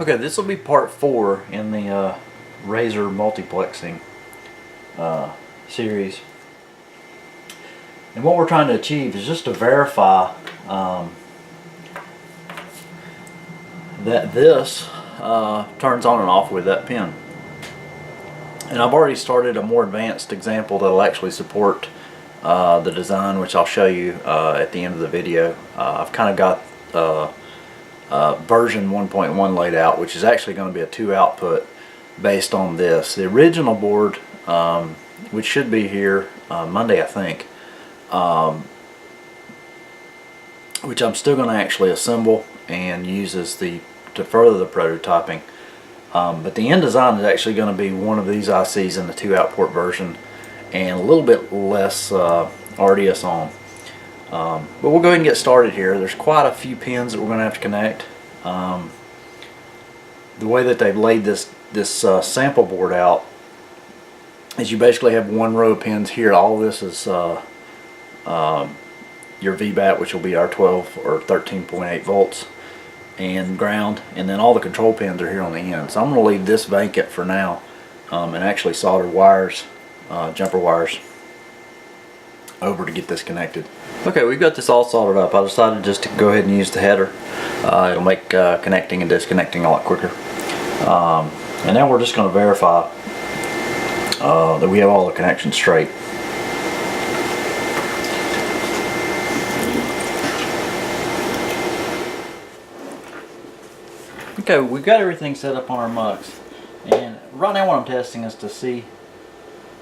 Okay, this will be part 4 in the RZR Multiplexing series. And what we're trying to achieve is just to verify that this turns on and off with that pin. And I've already started a more advanced example that will actually support the design, which I'll show you at the end of the video. I've kind of got version 1.1 laid out, which is actually going to be a 2 output based on this. The original board, which should be here Monday, I think, which I'm still going to actually assemble and use as to further the prototyping. But the end design is actually going to be one of these ICs in the 2 output version and a little bit less RDS on. But we'll go ahead and get started here. There's quite a few pins that we're going to have to connect. The way that they've laid this sample board out is you basically have one row of pins here. All of this is your VBAT, which will be our 12 or 13.8 volts, and ground, and then all the control pins are here on the end. So I'm going to leave this vacant for now and actually solder wires, jumper wires, over to get this connected. Okay, we've got this all soldered up. I decided just to go ahead and use the header. It'll make connecting and disconnecting a lot quicker. And now we're just going to verify that we have all the connections straight. Okay, we've got everything set up on our mugs, and right now what I'm testing is to see,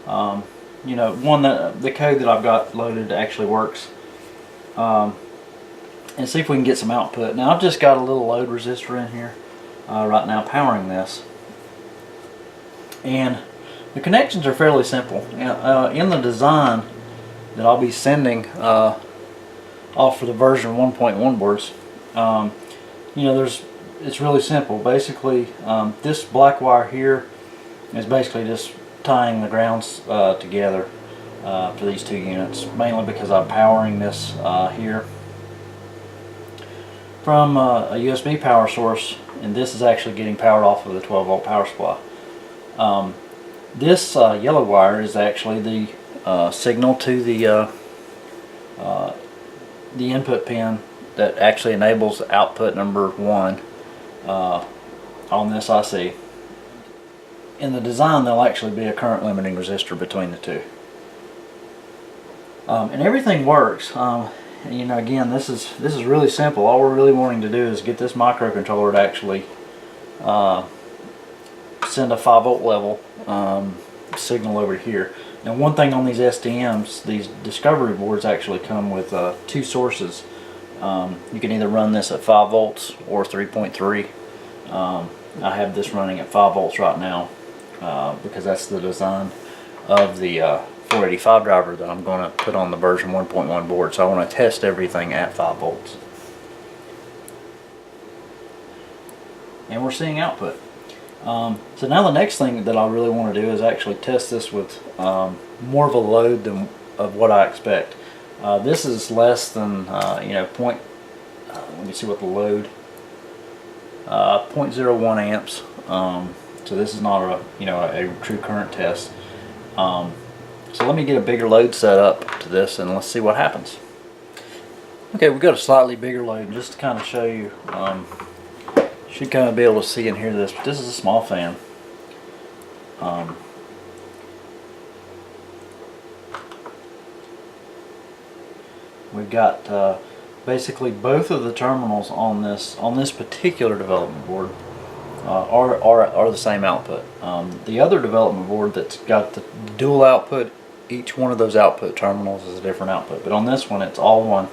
you know, the code that I've got loaded actually works, and see if we can get some output. Now I've just got a little load resistor in here right now powering this, and the connections are fairly simple. In the design that I'll be sending off for the version 1.1 boards, you know, it's really simple. Basically, this black wire here is basically just tying the grounds together for these 2 units, mainly because I'm powering this here from a USB power source, and this is actually getting powered off of the 12 volt power supply. This yellow wire is actually the signal to the input pin that actually enables output number 1 on this IC. In the design, there'll actually be a current limiting resistor between the 2, and everything works. You know, again, this is really simple. All we're really wanting to do is get this microcontroller to actually send a 5 volt level signal over here. Now, one thing on these SDMs, these discovery boards actually come with 2 sources. You can either run this at 5 volts or 3.3. I have this running at 5 volts right now because that's the design of the 485 driver that I'm going to put on the version 1.1 board. So I want to test everything at 5 volts. And we're seeing output. So now the next thing that I really want to do is actually test this with more of a load than of what I expect. This is less than you know, let me see what the load, 0.01 amps. So this is not a true current test. So let me get a bigger load set up to this, and let's see what happens. Okay, we've got a slightly bigger load just to kind of show you. Should kind of be able to see and hear this, but this is a small fan. We've got basically both of the terminals on this particular development board are the same output. The other development board that's got the dual output, each one of those output terminals is a different output, but on this one it's all one.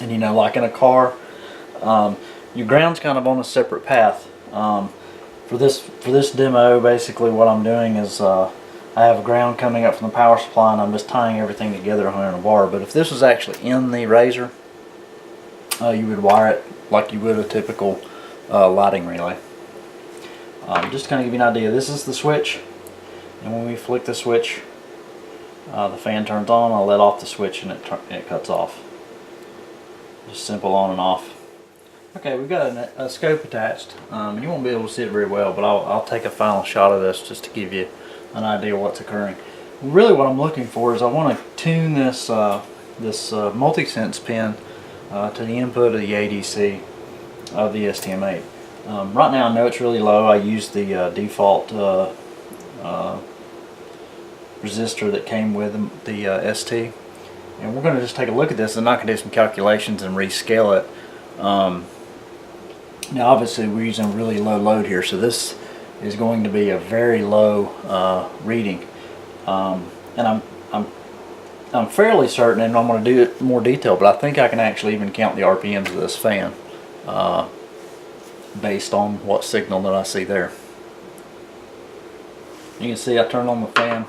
And you know, like in a car, your ground's kind of on a separate path. For this demo, basically what I'm doing is I have a ground coming up from the power supply, and I'm just tying everything together on a bar. But if this was actually in the RZR, you would wire it like you would a typical lighting relay. Just to kind of give you an idea, this is the switch, and when we flick the switch, the fan turns on. I'll let off the switch, and it cuts off. Just simple on and off. Okay, we've got a scope attached. You won't be able to see it very well, but I'll take a final shot of this just to give you an idea of what's occurring. Really what I'm looking for is I want to tune this multi-sense pin to the input of the ADC of the STM8. Right now I know it's really low. I used the default resistor that came with the ST. And we're going to just take a look at this, and I can do some calculations and rescale it. Now obviously we're using a really low load here, so this is going to be a very low reading. And I'm fairly certain, and I'm going to do it in more detail, but I think I can actually even count the RPMs of this fan based on what signal that I see there. You can see I turn on the fan,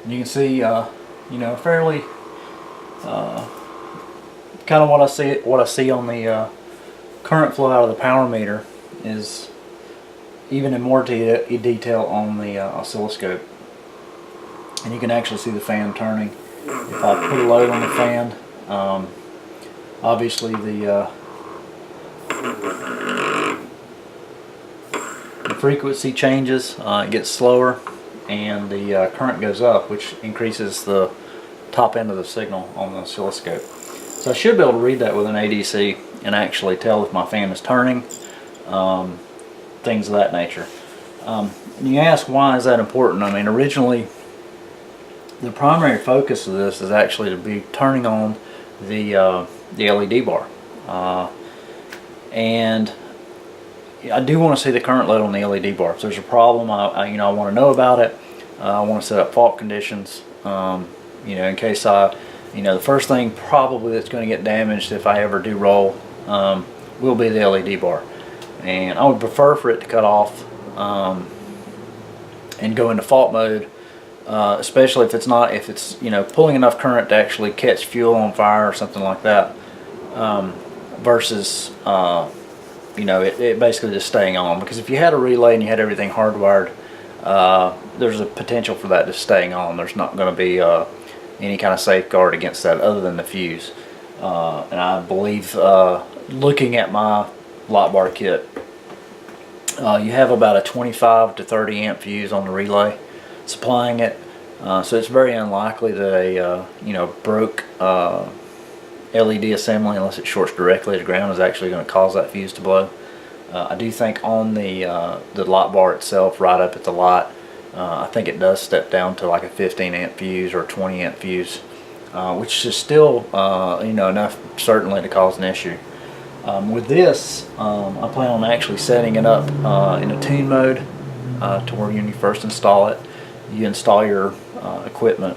and you can see you know, fairly kind of what I see on the current flow out of the power meter is even in more detail on the oscilloscope. And you can actually see the fan turning. If I put a load on the fan, obviously the frequency changes, it gets slower, and the current goes up, which increases the top end of the signal on the oscilloscope. So I should be able to read that with an ADC and actually tell if my fan is turning, things of that nature. And you ask, why is that important? I mean, originally the primary focus of this is actually to be turning on the LED bar, and I do want to see the current load on the LED bar. If there's a problem, I want to know about it. I want to set up fault conditions, in case the first thing probably that's going to get damaged if I ever do roll will be the LED bar, and I would prefer for it to cut off and go into fault mode, especially if it's pulling enough current to actually catch fuel on fire or something like that, versus it basically just staying on. Because if you had a relay and you had everything hardwired, there's a potential for that just staying on. There's not going to be any kind of safeguard against that other than the fuse. And I believe, looking at my lot bar kit, you have about a 25 to 30 amp fuse on the relay supplying it, so it's very unlikely that a broke LED assembly, unless it shorts directly to ground, is actually going to cause that fuse to blow. I do think on the lot bar itself, right up at the lot, I think it does step down to like a 15 amp fuse or 20 amp fuse, which is still enough certainly to cause an issue. With this, I plan on actually setting it up in a tune mode to where when you first install it, you install your equipment,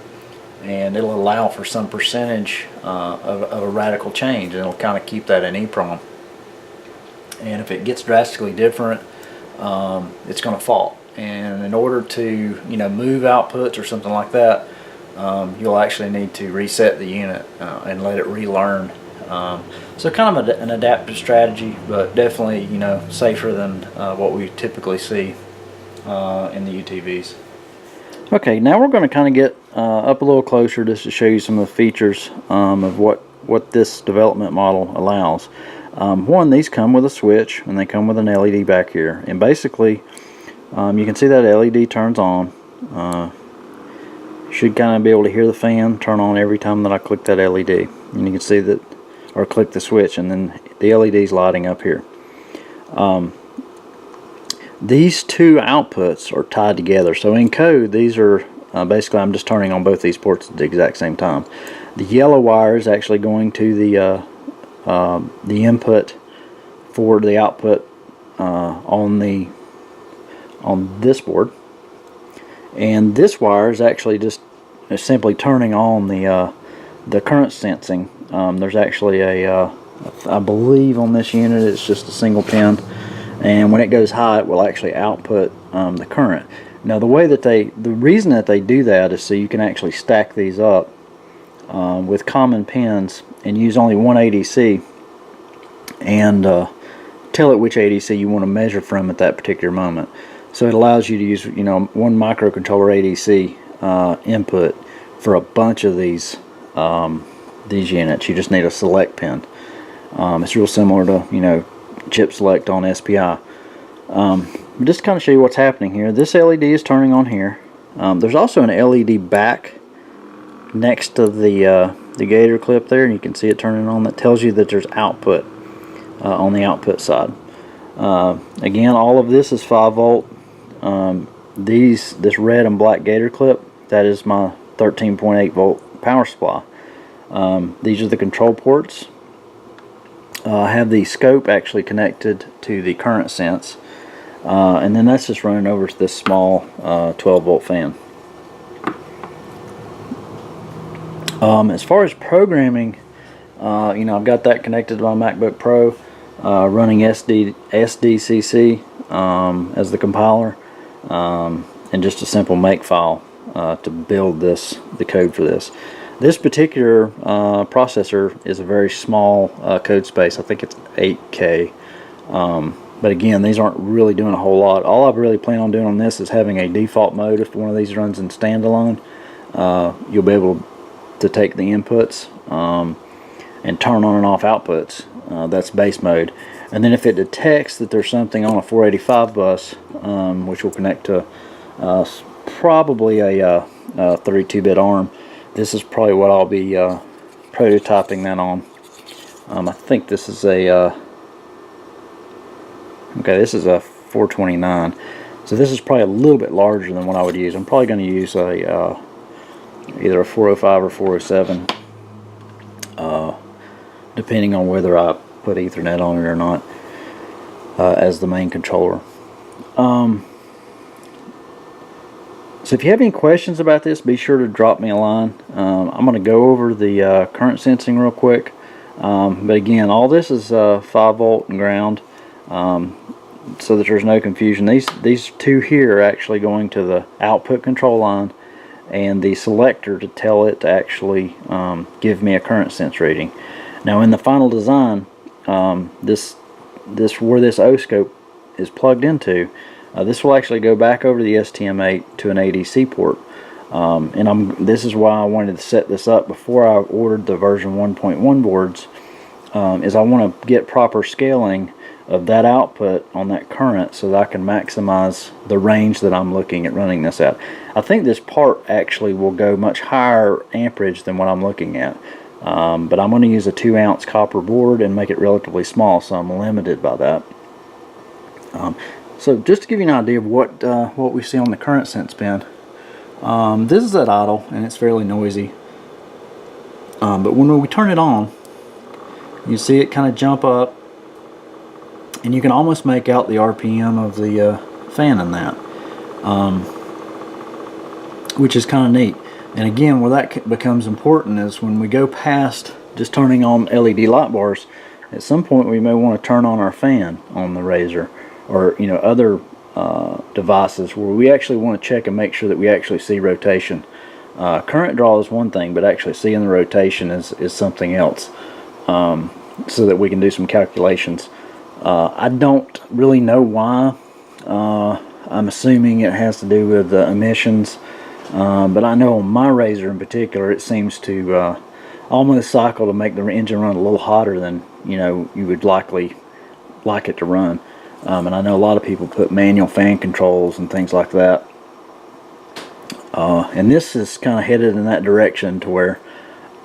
and it'll allow for some percentage of a radical change, and it'll kind of keep that in EEPROM. And if it gets drastically different, it's going to fault. And in order to move outputs or something like that, you'll actually need to reset the unit and let it relearn. So kind of an adaptive strategy, but definitely safer than what we typically see in the UTVs. Okay, now we're going to kind of get up a little closer just to show you some of the features of what this development model allows. One, these come with a switch, and they come with an LED back here, and basically you can see that LED turns on. You should kind of be able to hear the fan turn on every time that I click that LED, and you can see that, or click the switch, and then the LED is lighting up here. These two outputs are tied together, so in code these are basically, I'm just turning on both these ports at the exact same time. The yellow wire is actually going to the input for the output on this board, and this wire is actually just simply turning on the current sensing. There's actually I believe on this unit it's just a single pin, and when it goes high it will actually output the current. Now the reason that they do that is so you can actually stack these up with common pins and use only one ADC, and tell it which ADC you want to measure from at that particular moment. So it allows you to use one microcontroller ADC input for a bunch of these units. You just need a select pin. It's real similar to, you know, chip select on SPI. Just to kind of show you what's happening here, this LED is turning on here. There's also an LED back next to the gator clip there, and you can see it turning on. That tells you that there's output on the output side. Again, all of this is 5 volt. This red and black gator clip, that is my 13.8 volt power supply. These are the control ports. I have the scope actually connected to the current sense, and then that's just running over to this small 12 volt fan. As far as programming, you know, I've got that connected to my MacBook Pro, running sdcc as the compiler, and just a simple makefile to build the code for this. This particular processor is a very small code space. I think it's 8K. But again, these aren't really doing a whole lot. All I really plan on doing on this is having a default mode. If one of these runs in standalone, you'll be able to take the inputs and turn on and off outputs. That's base mode. And then if it detects that there's something on a 485 bus, which will connect to probably a 32-bit ARM, this is probably what I'll be prototyping that on. I think this is a okay, this is a 429, so this is probably a little bit larger than what I would use. I'm probably going to use a either a 405 or 407, depending on whether I put Ethernet on it or not, as the main controller. So if you have any questions about this, be sure to drop me a line. I'm going to go over the current sensing real quick. But again, all this is 5 volt and ground, so that there's no confusion. These two here are actually going to the output control line and the selector to tell it to actually give me a current sense reading. Now in the final design, this where this O-scope is plugged into, this will actually go back over the STM8 to an ADC port, and this is why I wanted to set this up before I ordered the version 1.1 boards, is I want to get proper scaling of that output on that current so that I can maximize the range that I'm looking at running this at. I think this part actually will go much higher amperage than what I'm looking at, but I'm going to use a 2-ounce copper board and make it relatively small, so I'm limited by that. So just to give you an idea of what we see on the current sense pin, this is at idle and it's fairly noisy, but when we turn it on, you see it kind of jump up, and you can almost make out the RPM of the fan in that, which is kind of neat. And again, where that becomes important is when we go past just turning on LED light bars. At some point we may want to turn on our fan on the RZR, or you know, other devices where we actually want to check and make sure that we actually see rotation. Current draw is one thing, but actually seeing the rotation is something else, so that we can do some calculations. I don't really know why. I'm assuming it has to do with the emissions, but I know on my RZR in particular, it seems to almost cycle to make the engine run a little hotter than you would likely like it to run. And I know a lot of people put manual fan controls and things like that, and this is kind of headed in that direction to where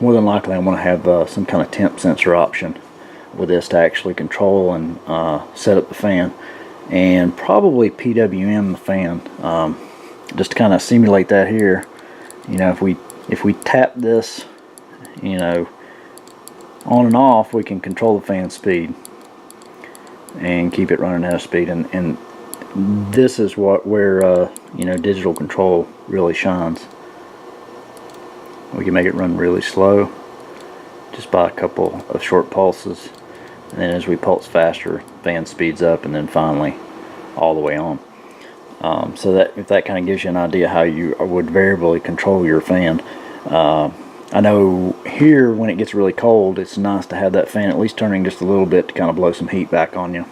more than likely I'm going to have some kind of temp sensor option with this to actually control and set up the fan, and probably PWM the fan, just to kind of simulate that here. If we tap this on and off, we can control the fan speed and keep it running at a speed, and this is where digital control really shines. We can make it run really slow just by a couple of short pulses, and then as we pulse faster, fan speeds up, and then finally all the way on. So that, if that kind of gives you an idea how you would variably control your fan. I know here when it gets really cold, it's nice to have that fan at least turning just a little bit to kind of blow some heat back on you.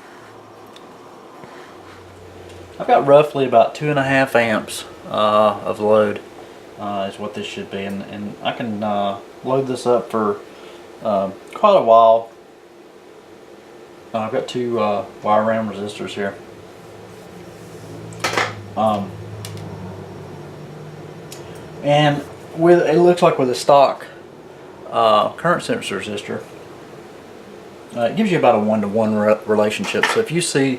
I've got roughly about 2.5 amps of load is what this should be, and I can load this up for quite a while I've got two wire ram resistors here. And with it looks like with a stock current sensor resistor, it gives you about a 1-to-1 relationship. So if you see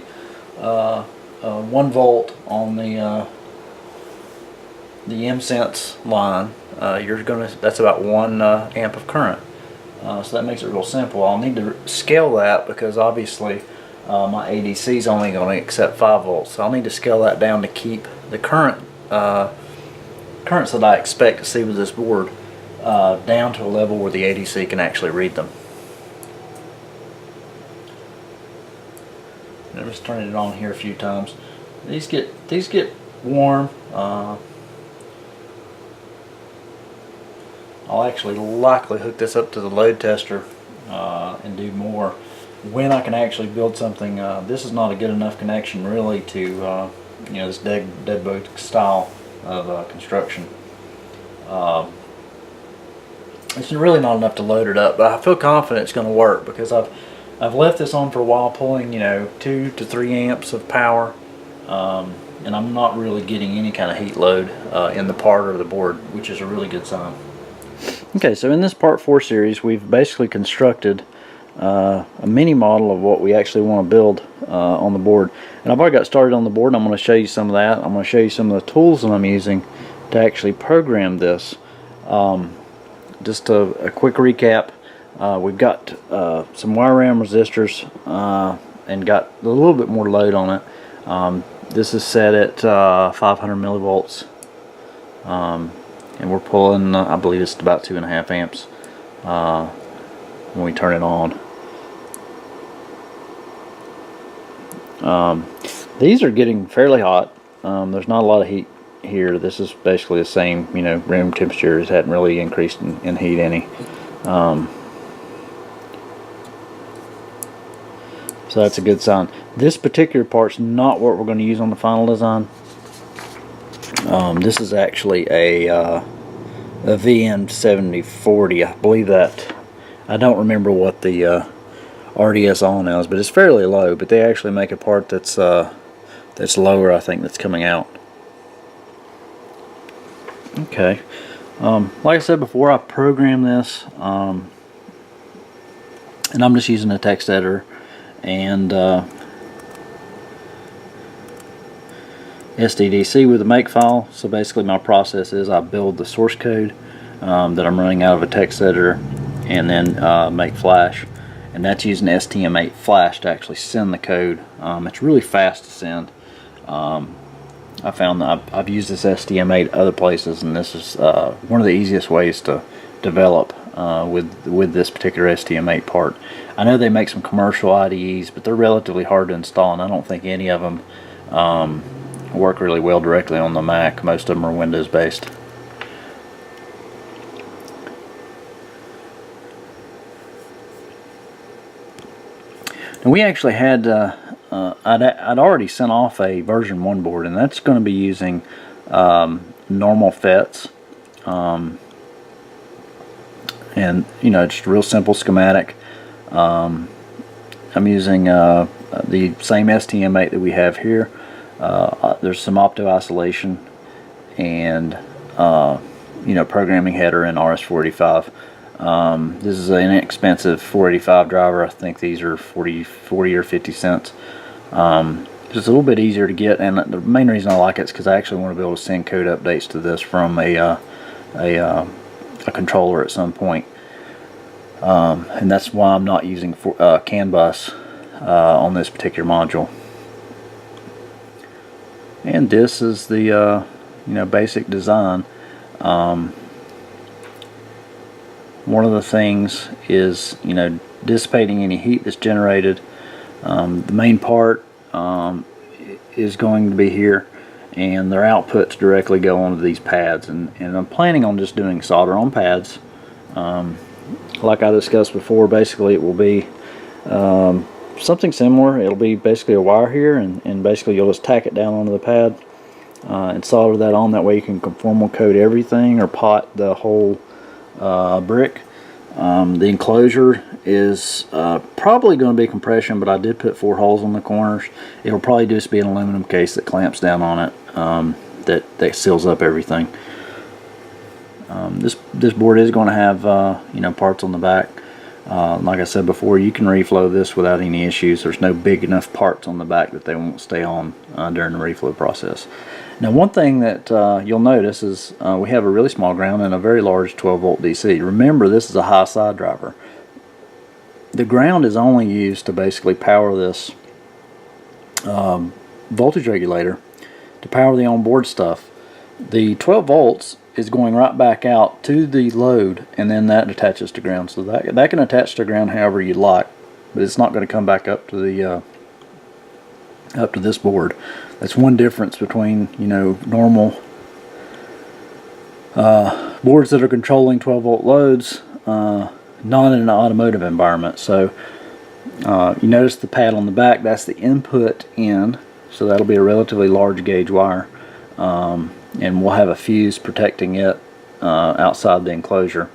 1 volt on the M-Sense line, that's about 1 amp of current. So that makes it real simple. I'll need to scale that because obviously my ADC is only going to accept 5 volts. So I'll need to scale that down to keep the currents that I expect to see with this board down to a level where the ADC can actually read them. I'm just turning it on here a few times. These get warm. I'll actually likely hook this up to the load tester and do more when I can actually build something. This is not a good enough connection really to you know, this deadbolt style of construction. It's really not enough to load it up, but I feel confident it's going to work because I've left this on for a while, pulling 2 to 3 amps of power, and I'm not really getting any kind of heat load in the part or the board, which is a really good sign. Okay, so in this Part 4 series, we've basically constructed a mini model of what we actually want to build on the board. And I've already got started on the board, and I'm going to show you some of that. I'm going to show you some of the tools that I'm using to actually program this. Just a quick recap. We've got some wire ram resistors and got a little bit more load on it. This is set at 500 millivolts. And we're pulling, I believe it's about 2.5 amps when we turn it on. These are getting fairly hot. There's not a lot of heat here. This is basically the same, room temperature. It hadn't really increased in heat any. So that's a good sign. This particular part's not what we're going to use on the final design. This is actually a VN7040, I believe that. I don't remember what the RDS on is, but it's fairly low. But they actually make a part that's lower, I think, that's coming out. Okay, like I said before, I programmed this, and I'm just using a text editor and sdcc with the make file. So basically my process is I build the source code that I'm running out of a text editor, and then make flash, and that's using STM8 flash to actually send the code. It's really fast to send. I found that I've used this STM8 other places, and this is one of the easiest ways to develop with this particular STM8 part. I know they make some commercial IDEs, but they're relatively hard to install, and I don't think any of them work really well directly on the Mac. Most of them are Windows based. And we actually had I'd already sent off a version 1 board, and that's going to be using normal FETs, and just a real simple schematic. I'm using the same STM8 that we have here. There's some opto isolation and programming header in RS485. This is an inexpensive 485 driver. I think these are 40 or 50 cents. Just a little bit easier to get, and the main reason I like it is because I actually want to be able to send code updates to this from a controller at some point, and that's why I'm not using CAN bus on this particular module. And this is the basic design. One of the things is dissipating any heat that's generated. The main part is going to be here, and their outputs directly go onto these pads, and I'm planning on just doing solder on pads. Like I discussed before, basically it will be something similar. It'll be basically a wire here, and basically you'll just tack it down onto the pad and solder that on. That way you can conformal coat everything or pot the whole brick. The enclosure is probably going to be compression, but I did put 4 holes on the corners. It'll probably just be an aluminum case that clamps down on it, that seals up everything. This board is going to have you know, parts on the back. Like I said before, you can reflow this without any issues. There's no big enough parts on the back that they won't stay on during the reflow process. Now, one thing that you'll notice is we have a really small ground and a very large 12 volt DC. Remember, this is a high side driver. The ground is only used to basically power this voltage regulator, to power the onboard stuff. The 12 volts is going right back out to the load, and then that attaches to ground. So that can attach to ground however you like, but it's not going to come back up to the up to this board. That's one difference between, you know, normal boards that are controlling 12 volt loads, not in an automotive environment. So you notice the pad on the back, that's the input in, so that'll be a relatively large gauge wire. And we'll have a fuse protecting it outside the enclosure.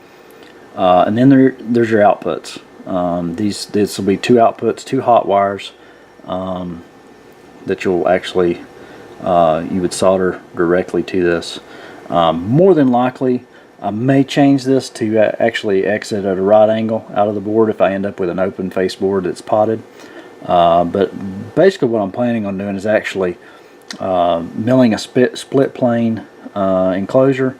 And then there's your outputs. This will be 2 outputs, 2 hot wires that you'll actually you would solder directly to this. More than likely, I may change this to actually exit at a right angle out of the board if I end up with an open face board that's potted. But basically what I'm planning on doing is actually milling a split plane enclosure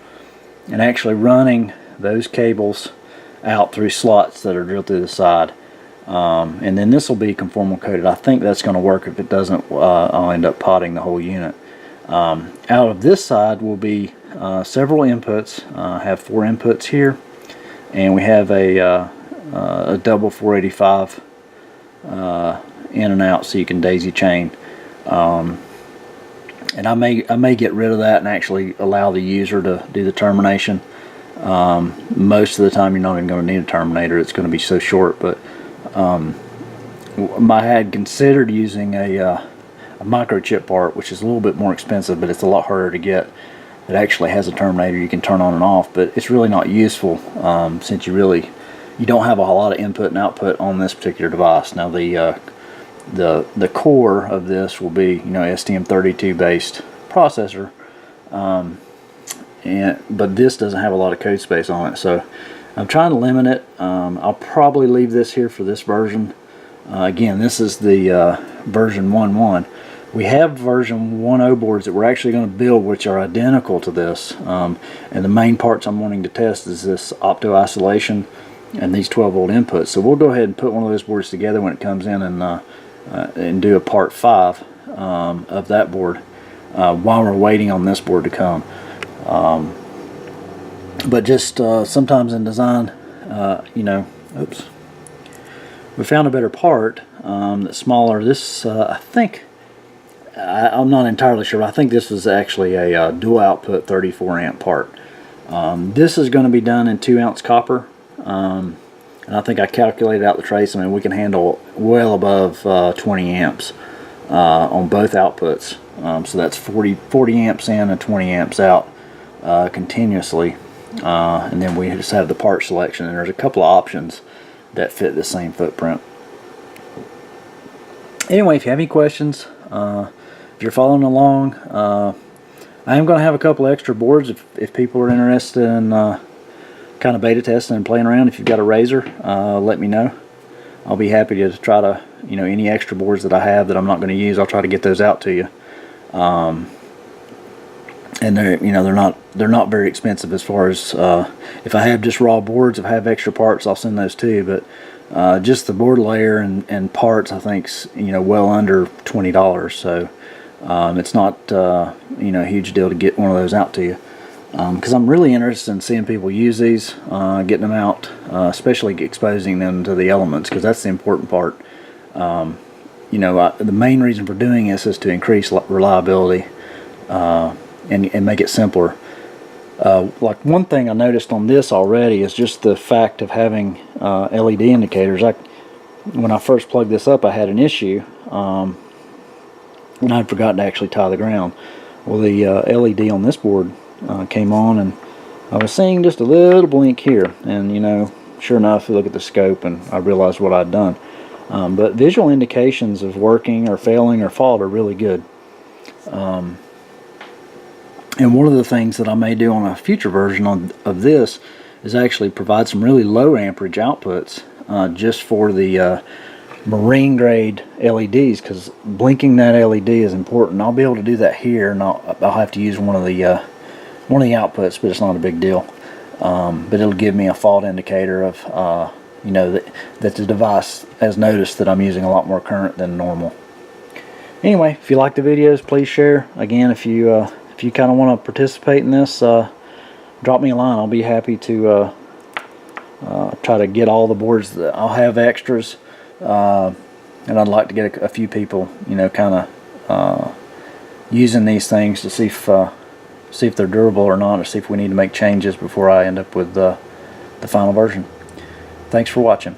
and actually running those cables out through slots that are drilled through the side, and then this will be conformal coated. I think that's going to work. If it doesn't, I'll end up potting the whole unit. Out of this side will be several inputs. Have 4 inputs here, and we have a double 485 in and out, so you can daisy chain. And I may get rid of that and actually allow the user to do the termination. Most of the time you're not even going to need a terminator. It's going to be so short. But I had considered using a microchip part, which is a little bit more expensive, but it's a lot harder to get. It actually has a terminator you can turn on and off, but it's really not useful since you don't have a whole lot of input and output on this particular device. Now the core of this will be, you know, STM32 based processor, but this doesn't have a lot of code space on it, so I'm trying to limit it. I'll probably leave this here for this version. Again, this is the version 1.1. We have version 1.0 boards that we're actually going to build, which are identical to this, and the main parts I'm wanting to test is this opto isolation and these 12 volt inputs. So we'll go ahead and put one of those boards together when it comes in, and do a part 5 of that board while we're waiting on this board to come. But just sometimes in design, you know, oops, we found a better part that's smaller. This I think, I'm not entirely sure, but I think this was actually a dual output 34 amp part. This is going to be done in 2 ounce copper. And I think I calculated out the trace. I mean, we can handle well above 20 amps on both outputs. So that's 40 amps in and 20 amps out continuously. And then we just have the part selection, and there's a couple of options that fit the same footprint. Anyway, if you have any questions, if you're following along, I am going to have a couple extra boards if people are interested in kind of beta testing and playing around. If you've got a RZR, let me know. I'll be happy to try to, you know, any extra boards that I have that I'm not going to use, I'll try to get those out to you. And they're, you know, they're not very expensive as far as if I have just raw boards, if I have extra parts, I'll send those too. But just the board layer and parts, I think's, you know, well under $20. So it's not you know, a huge deal to get one of those out to you. Because I'm really interested in seeing people use these, getting them out, especially exposing them to the elements, because that's the important part. You know, the main reason for doing this is to increase reliability and make it simpler. Like one thing I noticed on this already is just the fact of having LED indicators. When I first plugged this up, I had an issue, and I'd forgotten to actually tie the ground. Well, the LED on this board came on, and I was seeing just a little blink here, and you know, sure enough, you look at the scope and I realized what I'd done. But visual indications of working or failing or fault are really good. And one of the things that I may do on a future version of this is actually provide some really low amperage outputs just for the marine grade LEDs, because blinking that LED is important. I'll be able to do that here, and I'll have to use one of the outputs, but it's not a big deal. But it'll give me a fault indicator of you know, that the device has noticed that I'm using a lot more current than normal. Anyway, if you like the videos, please share. Again, if you kind of want to participate in this, drop me a line. I'll be happy to try to get all the boards. I'll have extras, and I'd like to get a few people, you know, kind of using these things to see if they're durable or not, or see if we need to make changes before I end up with the final version. Thanks for watching.